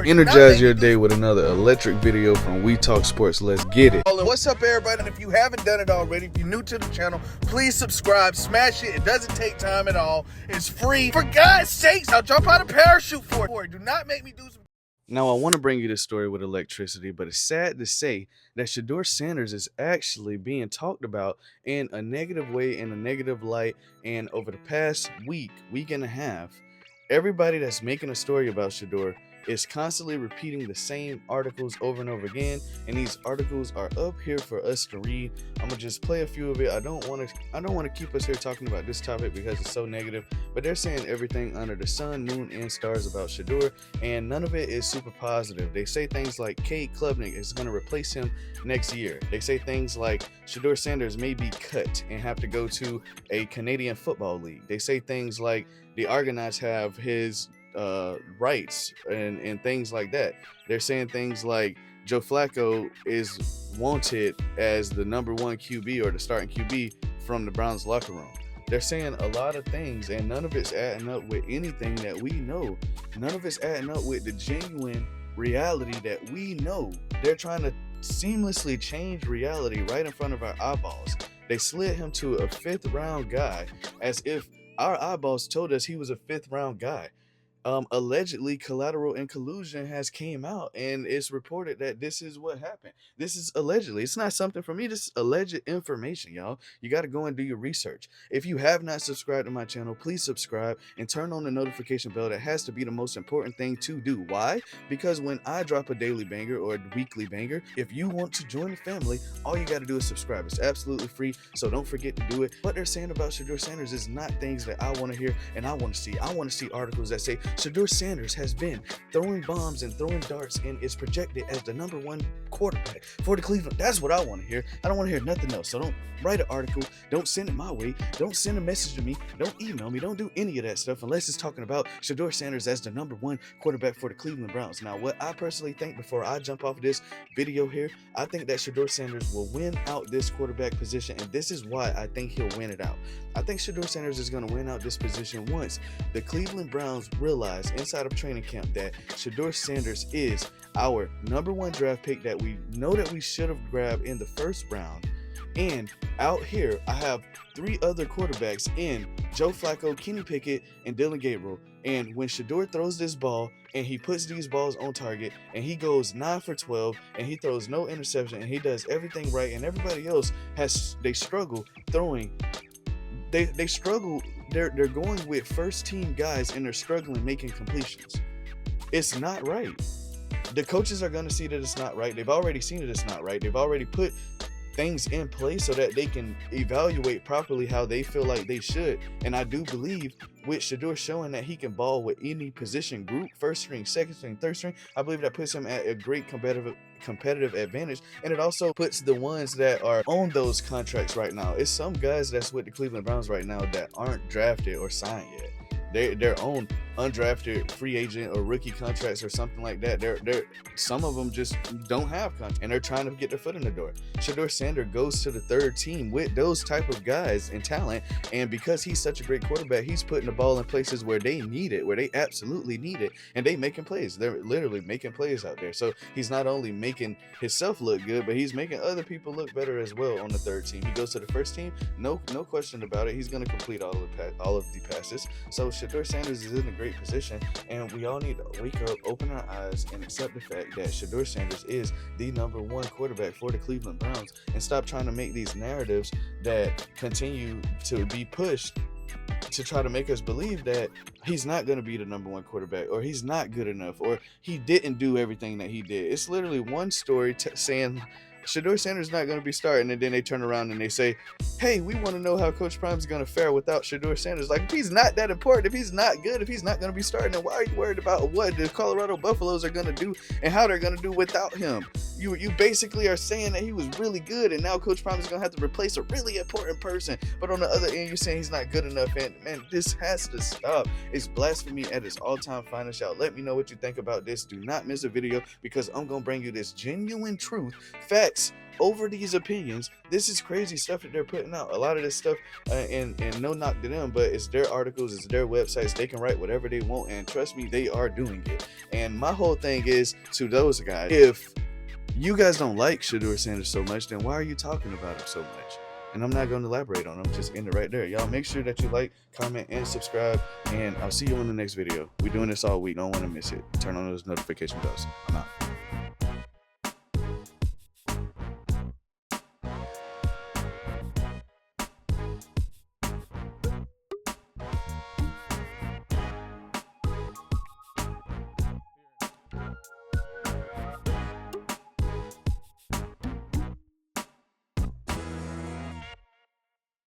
Energize your day with another electric video from We Talk Sports. Let's get it. What's up, everybody? And if you haven't done it already, if you're new to the channel, please subscribe, smash it. It doesn't take time at all. It's free. For God's sakes, I'll jump out of parachute for it. Do not make me do some. Now, I want to bring you this story with electricity, but it's sad to say that Shedeur is actually being talked about in a negative way, in a negative light, and over the past week and a half, everybody that's making a story about Shedeur is constantly repeating the same articles over and over again, and these articles are up here for us to read. I'm gonna just play a few of it. I don't want to keep us here talking about this topic because it's so negative, but they're saying everything under the sun, moon, and stars about Shedeur, and none of it is super positive. They say things like Cade Klubnik is going to replace him next year. They say things like Shedeur may be cut and have to go to a Canadian football league. They say things like the Argonauts have his rights and things like that. They're saying things like Joe Flacco is wanted as the number one QB or the starting QB from the Browns locker room. They're saying a lot of things, and none of it's adding up with anything that we know. None of it's adding up with the genuine reality that we know. They're trying to seamlessly change reality right in front of our eyeballs. They slid him to a 5th round guy as if our eyeballs told us he was a 5th round guy. Allegedly, collateral and collusion has came out, and it's reported that this is what happened. This is allegedly. It's not something for me. This is alleged information, y'all. You got to go and do your research. If you have not subscribed to my channel, please subscribe and turn on the notification bell. That has to be the most important thing to do. Why? Because when I drop a daily banger or a weekly banger, if you want to join the family, all you got to do is subscribe. It's absolutely free, so don't forget to do it. What they're saying about Shedeur is not things that I want to hear and I want to see. I want to see articles that say Shedeur has been throwing bombs and throwing darts and is projected as the number one quarterback for the Cleveland. That's what I want to hear. I don't want to hear nothing else. So don't write an article. Don't send it my way. Don't send a message to me. Don't email me. Don't do any of that stuff unless it's talking about Shedeur as the number one quarterback for the Cleveland Browns. Now, what I personally think before I jump off of this video here, I think that Shedeur will win out this quarterback position, and this is why I think he'll win it out. I think Shedeur is going to win out this position once the Cleveland Browns realize inside of training camp that Shedeur is our number one draft pick that we know that we should have grabbed in the 1st round. And out here, I have 3 other quarterbacks in Joe Flacco, Kenny Pickett, and Dylan Gabriel. And when Shedeur throws this ball and he puts these balls on target and he goes 9 for 12 and he throws no interception and he does everything right, and everybody else they struggle throwing. They struggle. They're going with first team guys and they're struggling making completions. It's not right. The coaches are going to see that it's not right. They've already seen that it's not right. They've already put things in place so that they can evaluate properly how they feel like they should. And I do believe with Shedeur showing that he can ball with any position group, 1st string, 2nd string, 3rd string, I believe that puts him at a great competitive advantage. And it also puts the ones that are on those contracts right now. It's some guys that's with the Cleveland Browns right now that aren't drafted or signed yet. They're on undrafted free agent or rookie contracts or something like that. Some of them just don't have contracts and they're trying to get their foot in the door. Shedeur goes to the 3rd team with those type of guys and talent, and because he's such a great quarterback, he's putting the ball in places where they need it, where they absolutely need it, and they making plays. They're literally making plays out there. So he's not only making himself look good, but he's making other people look better as well on the 3rd team. He goes to the 1st team, no question about it. He's going to complete all of the passes. So Shedeur is in a great position, and we all need to wake up, open our eyes, and accept the fact that Shedeur is the number one quarterback for the Cleveland Browns, and stop trying to make these narratives that continue to be pushed to try to make us believe that he's not going to be the number one quarterback, or he's not good enough, or he didn't do everything that he did. It's literally one story saying Shedeur is not going to be starting, and then they turn around and they say, hey, we want to know how Coach Prime's going to fare without Shedeur. Like, if he's not that important, if he's not good, if he's not going to be starting, then why are you worried about what the Colorado Buffaloes are going to do and how they're going to do without him? You basically are saying that he was really good, and now Coach Prime is going to have to replace a really important person. But on the other end, you're saying he's not good enough. And man, this has to stop. It's blasphemy at its all-time finest. Y'all let me know what you think about this. Do not miss a video, because I'm going to bring you this genuine truth, facts, facts over these opinions. This is crazy stuff that they're putting out. A lot of this stuff, and no knock to them, but it's their articles, it's their websites. They can write whatever they want, and trust me, they are doing it. And my whole thing is to those guys: if you guys don't like Shedeur Sanders so much, then why are you talking about him so much? And I'm not going to elaborate on them. Just end it right there. Y'all make sure that you like, comment, and subscribe. And I'll see you in the next video. We're doing this all week. Don't want to miss it. Turn on those notification bells. I'm out.